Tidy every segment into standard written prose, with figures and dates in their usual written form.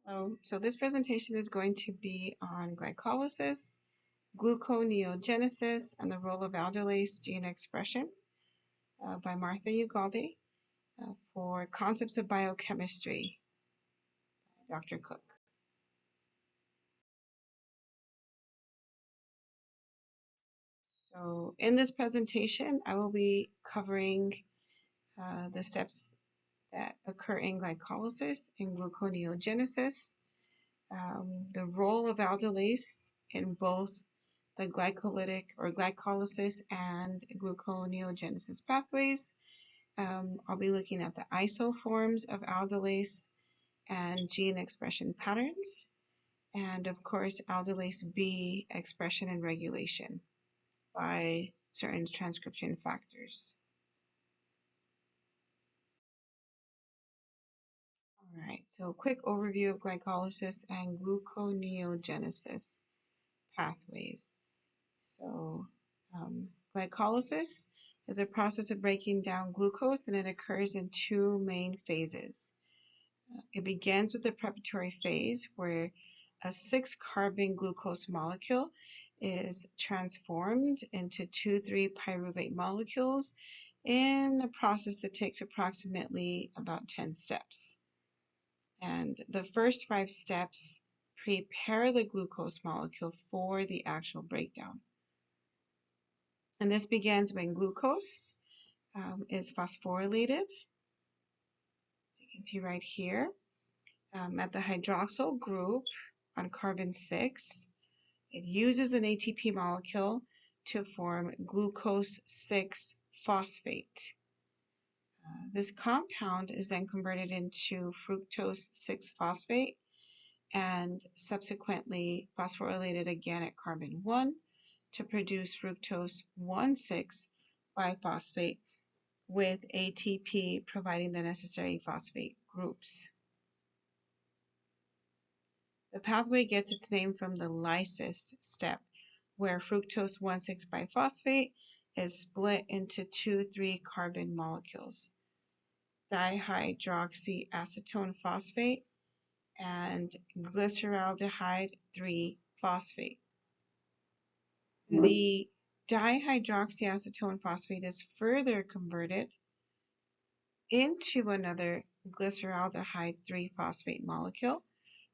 So this presentation is going to be on glycolysis, gluconeogenesis, and the role of aldolase gene expression by Martha Ugalde for Concepts of Biochemistry, Dr. Cook. So in this presentation, I will be covering the steps that occur in glycolysis and gluconeogenesis, the role of aldolase in both the glycolytic or glycolysis and gluconeogenesis pathways. I'll be looking at the isoforms of aldolase and gene expression patterns, and of course aldolase B expression and regulation by certain transcription factors. All right, so quick overview of glycolysis and gluconeogenesis pathways. So glycolysis is a process of breaking down glucose, and it occurs in two main phases. It begins with the preparatory phase where a 6-carbon glucose molecule is transformed into 2,3-pyruvate molecules in a process that takes approximately about 10 steps. And the first 5 steps prepare the glucose molecule for the actual breakdown. And this begins when glucose is phosphorylated. So you can see right here at the hydroxyl group on carbon 6, it uses an ATP molecule to form glucose 6-phosphate. This compound is then converted into fructose 6-phosphate and subsequently phosphorylated again at carbon 1 to produce fructose 1,6-biphosphate with ATP providing the necessary phosphate groups. The pathway gets its name from the lysis step, where fructose 1,6-biphosphate is split into 2,3-carbon molecules, dihydroxyacetone phosphate and glyceraldehyde 3-phosphate. The dihydroxyacetone phosphate is further converted into another glyceraldehyde 3-phosphate molecule,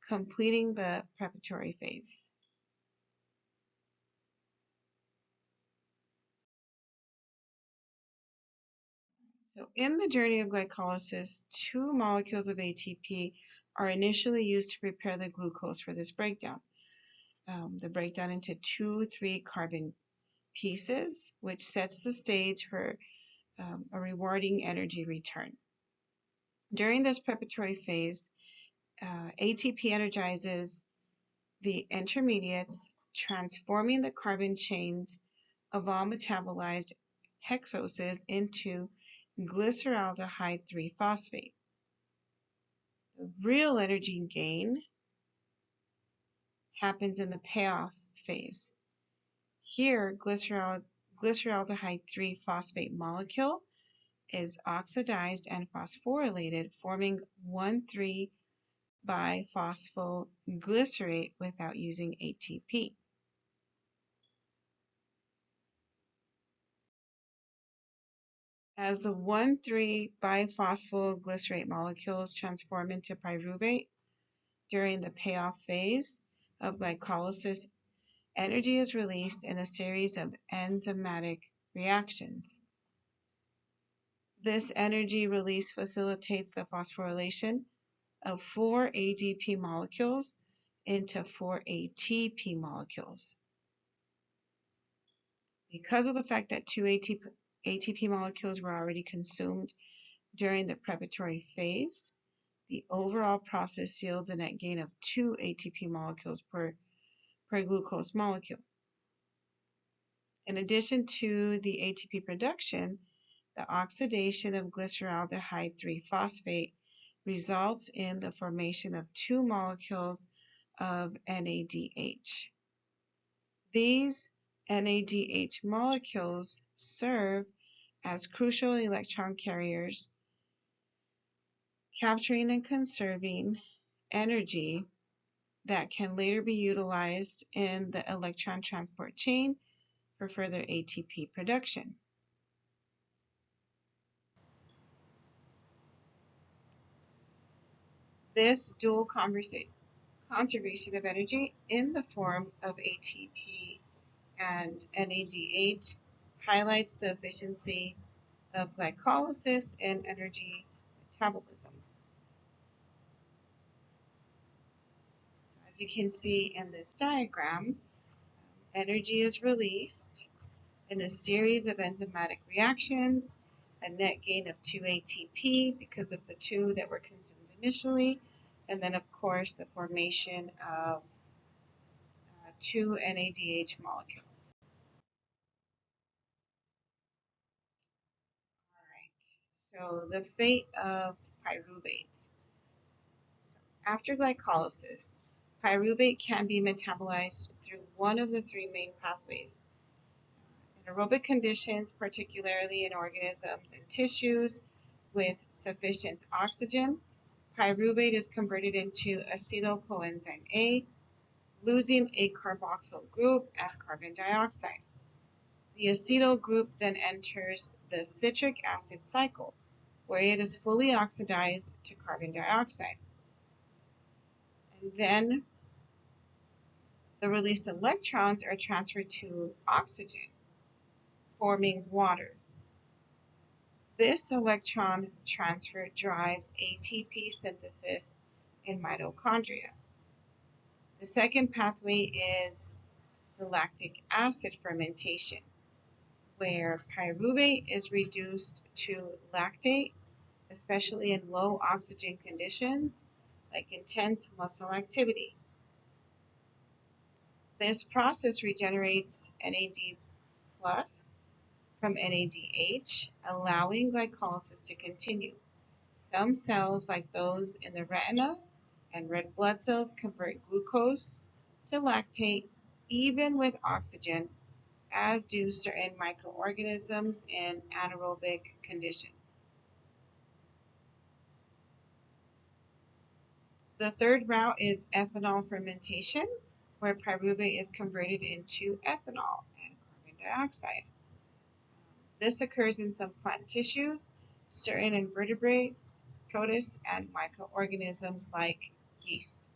completing the preparatory phase. So in the journey of glycolysis, 2 molecules of ATP are initially used to prepare the glucose for this breakdown. The breakdown into 2,3-carbon pieces, which sets the stage for a rewarding energy return. During this preparatory phase, ATP energizes the intermediates, transforming the carbon chains of all metabolized hexoses into glyceraldehyde 3-phosphate. The real energy gain happens in the payoff phase. Here, glyceraldehyde 3-phosphate molecule is oxidized and phosphorylated, forming 1,3-biphosphoglycerate without using ATP. As the 1,3-biphosphoglycerate molecules transform into pyruvate during the payoff phase of glycolysis, energy is released in a series of enzymatic reactions. This energy release facilitates the phosphorylation of 4 ADP molecules into 4 ATP molecules. Because of the fact that 2 ATP molecules were already consumed during the preparatory phase, the overall process yields a net gain of 2 ATP molecules per glucose molecule. In addition to the ATP production, the oxidation of glyceraldehyde 3-phosphate results in the formation of 2 molecules of NADH. These NADH molecules serve as crucial electron carriers, capturing and conserving energy that can later be utilized in the electron transport chain for further ATP production. This dual conservation of energy in the form of ATP and NADH highlights the efficiency of glycolysis and energy metabolism. So as you can see in this diagram, energy is released in a series of enzymatic reactions, a net gain of 2 ATP because of the 2 that were consumed initially, and then of course the formation of 2 NADH molecules. Alright, so the fate of pyruvate. After glycolysis, pyruvate can be metabolized through one of the 3 main pathways. In aerobic conditions, particularly in organisms and tissues with sufficient oxygen, pyruvate is converted into acetyl coenzyme A, losing a carboxyl group as carbon dioxide. The acetyl group then enters the citric acid cycle, where it is fully oxidized to carbon dioxide. And then the released electrons are transferred to oxygen, forming water. This electron transfer drives ATP synthesis in mitochondria. The second pathway is the lactic acid fermentation, where pyruvate is reduced to lactate, especially in low oxygen conditions like intense muscle activity. This process regenerates NAD+ from NADH, allowing glycolysis to continue. Some cells, like those in the retina and red blood cells, convert glucose to lactate even with oxygen, as do certain microorganisms in anaerobic conditions. The third route is ethanol fermentation, where pyruvate is converted into ethanol and carbon dioxide. This occurs in some plant tissues, certain invertebrates, protists, and microorganisms like yeast.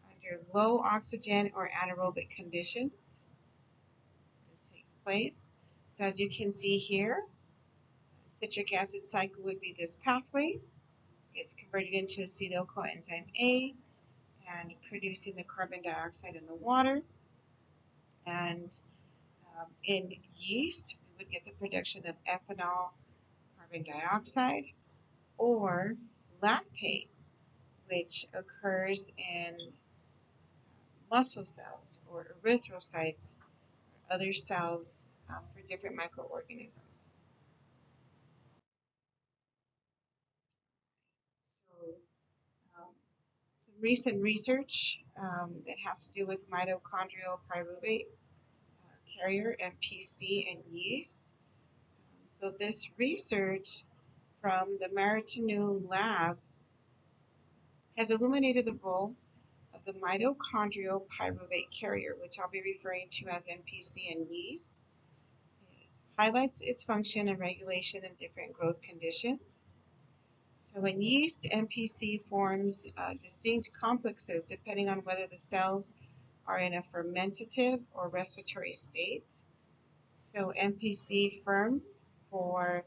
Under low oxygen or anaerobic conditions, this takes place. So as you can see here, citric acid cycle would be this pathway. It's converted into acetyl coenzyme A and producing the carbon dioxide in the water. And in yeast, we would get the production of ethanol, carbon dioxide, or lactate, which occurs in muscle cells or erythrocytes or other cells for different microorganisms. So some recent research that has to do with mitochondrial pyruvate carrier, MPC, and yeast. So this research from the Martineau lab has illuminated the role of the mitochondrial pyruvate carrier, which I'll be referring to as MPC in yeast. It highlights its function and regulation in different growth conditions. So in yeast, MPC forms distinct complexes depending on whether the cells are in a fermentative or respiratory state. So MPC ferm for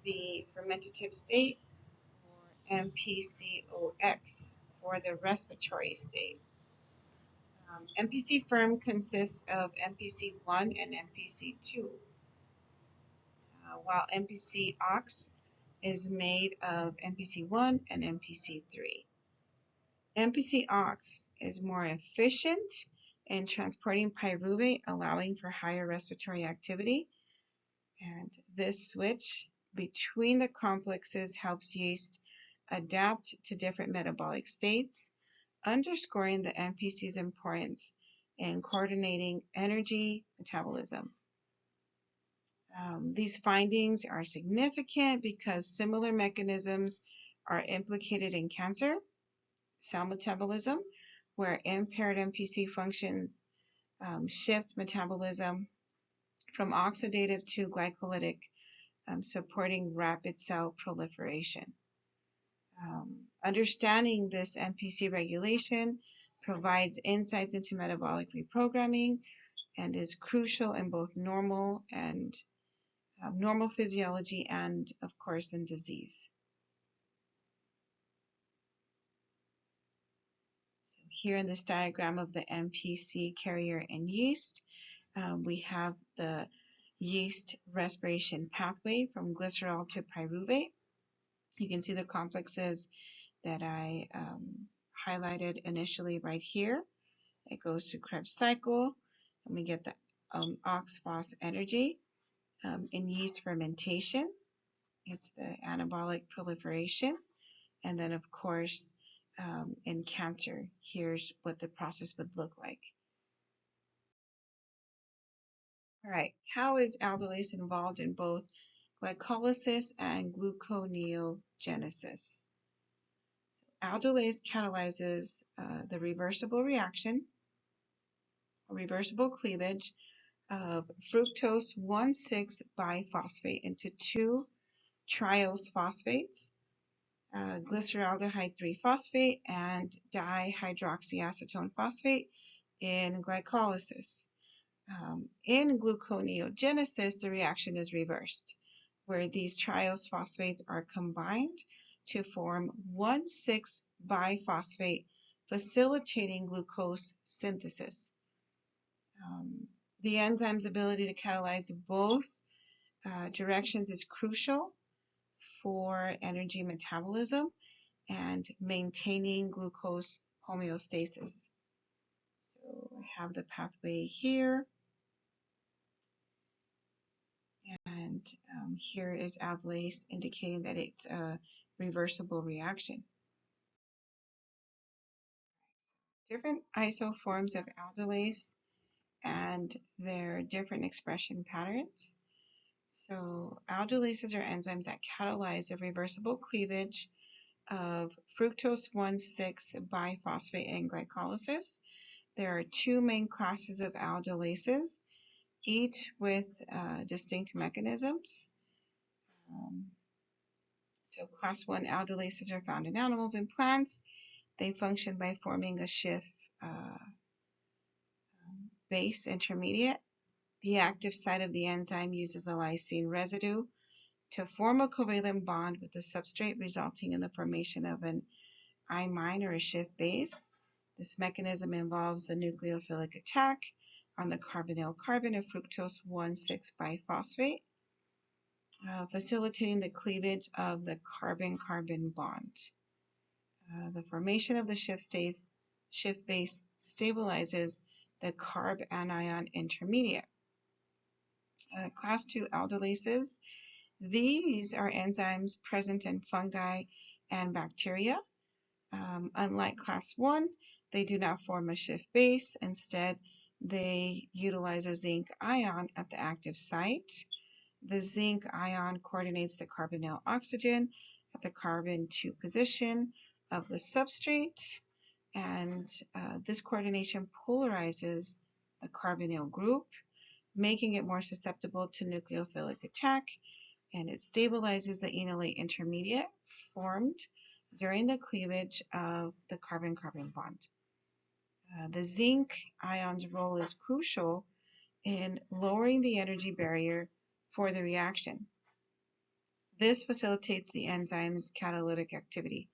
the fermentative state, or MPCOX for the respiratory state. MPC ferm consists of MPC1 and MPC2, while MPCOX is made of MPC1 and MPC3. MPCOX is more efficient in transporting pyruvate, allowing for higher respiratory activity, and this switch between the complexes helps yeast adapt to different metabolic states, underscoring the MPC's importance in coordinating energy metabolism. These findings are significant because similar mechanisms are implicated in cancer, cell metabolism, where impaired MPC functions shift metabolism from oxidative to glycolytic, supporting rapid cell proliferation. Understanding this MPC regulation provides insights into metabolic reprogramming and is crucial in both normal physiology and, of course, in disease. So here in this diagram of the MPC carrier in yeast, we have the yeast respiration pathway from glycerol to pyruvate. You can see the complexes that I highlighted initially right here. It goes through Krebs cycle, and we get the ox-phos energy in yeast fermentation. It's the anabolic proliferation. And then, of course, in cancer, here's what the process would look like. All right, how is aldolase involved in both glycolysis and gluconeogenesis? So aldolase catalyzes the reversible reaction, or reversible cleavage of fructose 1,6 biphosphate into two triose phosphates, glyceraldehyde 3-phosphate and dihydroxyacetone phosphate in glycolysis. In gluconeogenesis, the reaction is reversed, where these triose phosphates are combined to form 1,6 biphosphate, facilitating glucose synthesis. The enzyme's ability to catalyze both directions is crucial for energy metabolism and maintaining glucose homeostasis. So I have the pathway here, and here is aldolase indicating that it's a reversible reaction. Different isoforms of aldolase and their different expression patterns. So aldolases are enzymes that catalyze the reversible cleavage of fructose 1,6 biphosphate in glycolysis. There are two main classes of aldolases, each with distinct mechanisms. So class 1 aldolases are found in animals and plants. They function by forming a Schiff base intermediate. The active site of the enzyme uses a lysine residue to form a covalent bond with the substrate, resulting in the formation of an imine or a Schiff base. This mechanism involves the nucleophilic attack on the carbonyl carbon of fructose 1,6 biphosphate, facilitating the cleavage of the carbon-carbon bond. The formation of the Schiff base stabilizes the carb anion intermediate. Class 2 aldolases. These are enzymes present in fungi and bacteria. Unlike class 1, they do not form a Schiff base. Instead, they utilize a zinc ion at the active site. The zinc ion coordinates the carbonyl oxygen at the carbon 2 position of the substrate, and this coordination polarizes the carbonyl group, making it more susceptible to nucleophilic attack, and it stabilizes the enolate intermediate formed during the cleavage of the carbon-carbon bond. The zinc ion's role is crucial in lowering the energy barrier for the reaction. This facilitates the enzyme's catalytic activity.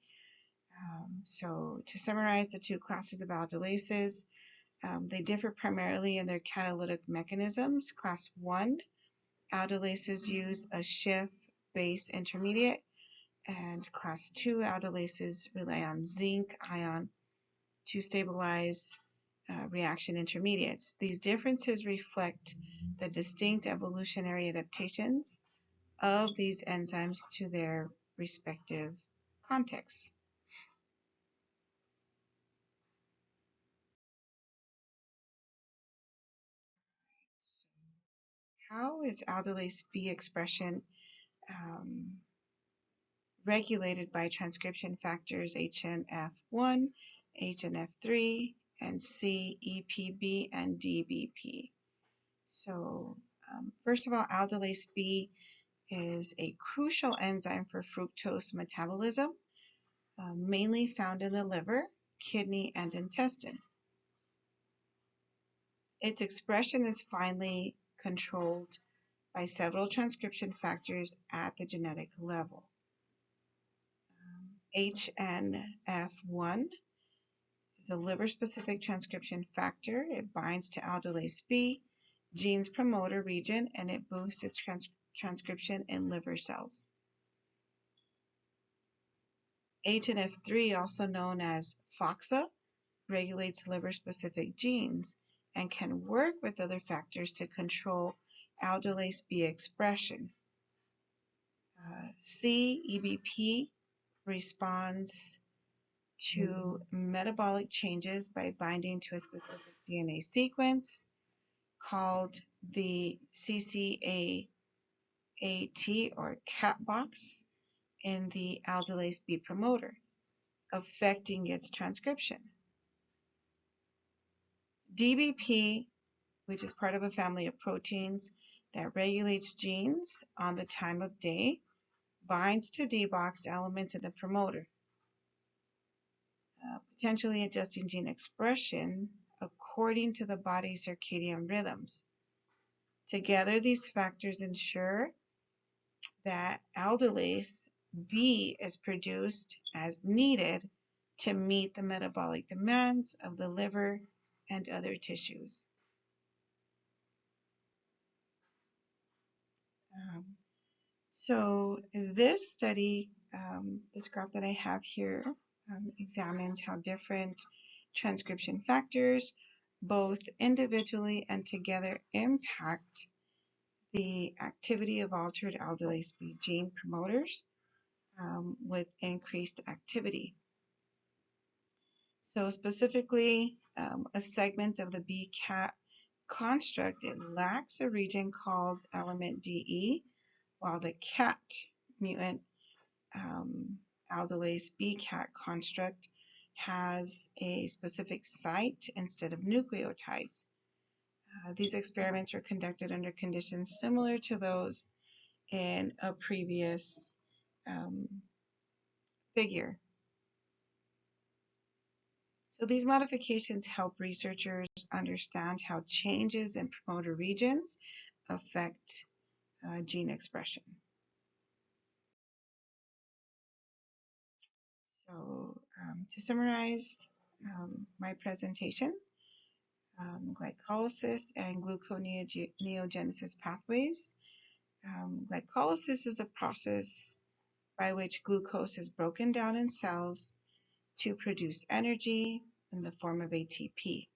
So to summarize the two classes of aldolases, they differ primarily in their catalytic mechanisms. Class 1, aldolases use a Schiff base intermediate, and class 2 aldolases rely on zinc ion to stabilize reaction intermediates. These differences reflect the distinct evolutionary adaptations of these enzymes to their respective contexts. So how is aldolase B expression regulated by transcription factors HNF1, HNF3, and C, EPB, and DBP. So first of all, aldolase B is a crucial enzyme for fructose metabolism, mainly found in the liver, kidney, and intestine. Its expression is finely controlled by several transcription factors at the genetic level. HNF1 is a liver-specific transcription factor. It binds to aldolase B, gene's promoter region, and it boosts its transcription in liver cells. HNF3, also known as FOXA, regulates liver-specific genes and can work with other factors to control aldolase B expression. CEBP responds to metabolic changes by binding to a specific DNA sequence called the CCAAT or cat box in the aldolase B promoter, affecting its transcription. DBP, which is part of a family of proteins that regulates genes on the time of day, binds to D-box elements in the promoter, potentially adjusting gene expression according to the body's circadian rhythms. Together, these factors ensure that aldolase B is produced as needed to meet the metabolic demands of the liver and other tissues. So this study, this graph that I have here, examines how different transcription factors, both individually and together, impact the activity of altered aldolase B gene promoters with increased activity. So specifically, a segment of the B-cat construct, it lacks a region called element DE, while the cat mutant aldolase B-cat construct has a specific site instead of nucleotides. These experiments were conducted under conditions similar to those in a previous figure. So these modifications help researchers understand how changes in promoter regions affect gene expression. So to summarize my presentation, glycolysis and gluconeogenesis pathways. Glycolysis is a process by which glucose is broken down in cells to produce energy in the form of ATP. It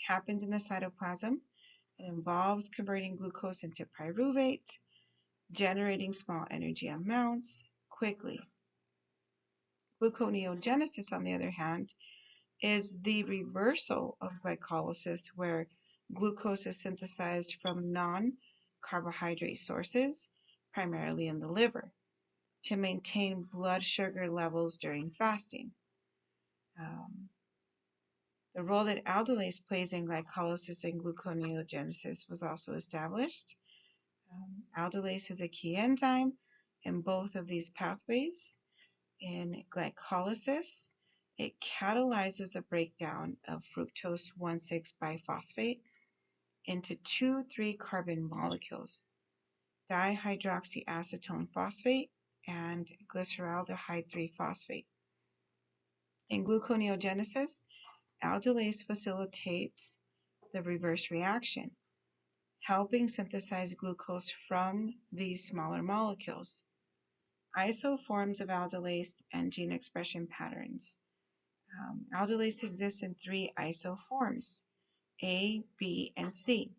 happens in the cytoplasm. It involves converting glucose into pyruvate, generating small energy amounts quickly. Gluconeogenesis, on the other hand, is the reversal of glycolysis, where glucose is synthesized from non-carbohydrate sources, primarily in the liver, to maintain blood sugar levels during fasting. The role that aldolase plays in glycolysis and gluconeogenesis was also established. Aldolase is a key enzyme in both of these pathways. In glycolysis, it catalyzes the breakdown of fructose 1,6-biphosphate into 2,3-carbon molecules, dihydroxyacetone phosphate and glyceraldehyde 3-phosphate. In gluconeogenesis, aldolase facilitates the reverse reaction, helping synthesize glucose from these smaller molecules. Isoforms of aldolase and gene expression patterns. Aldolase exists in 3 isoforms, A, B, and C,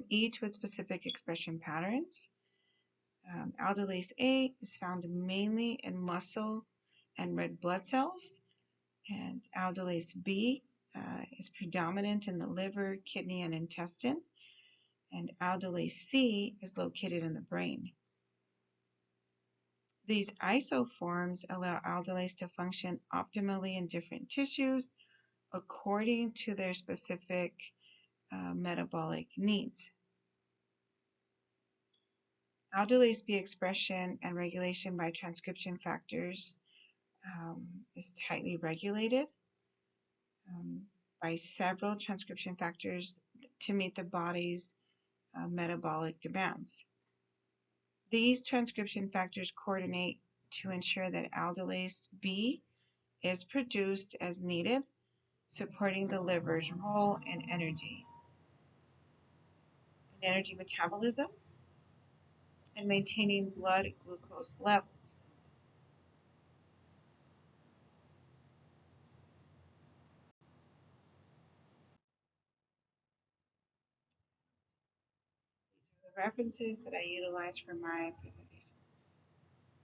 each with specific expression patterns. Aldolase A is found mainly in muscle and red blood cells, and aldolase B is predominant in the liver, kidney, and intestine, and aldolase C is located in the brain. These isoforms allow aldolase to function optimally in different tissues according to their specific metabolic needs. Aldolase B expression and regulation by transcription factors is tightly regulated by several transcription factors to meet the body's metabolic demands. These transcription factors coordinate to ensure that aldolase B is produced as needed, supporting the liver's role in energy metabolism and maintaining blood glucose levels. These are the references that I utilized for my presentation.